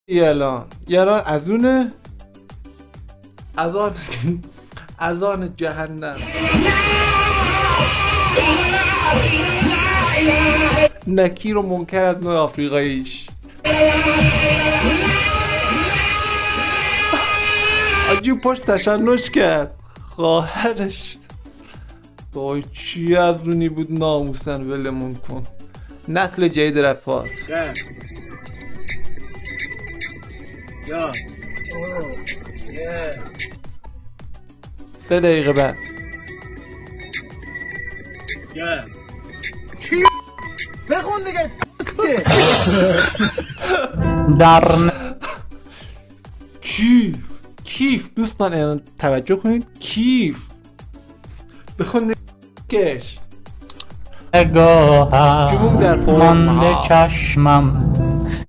الان از اونه از آن جهنم نکیر و منکر از نوع آفریقاییش آجی پشت تشنج کرد خواهرش وای چی از رونی بود ناموسن ولمون کن نسل جدید رپاس یا 3 دقیقه بعد چی؟ بخون دیگه در کیف دوستان الان توجه کنید کیف بخون کش نگاهم جموم در مانده چشمم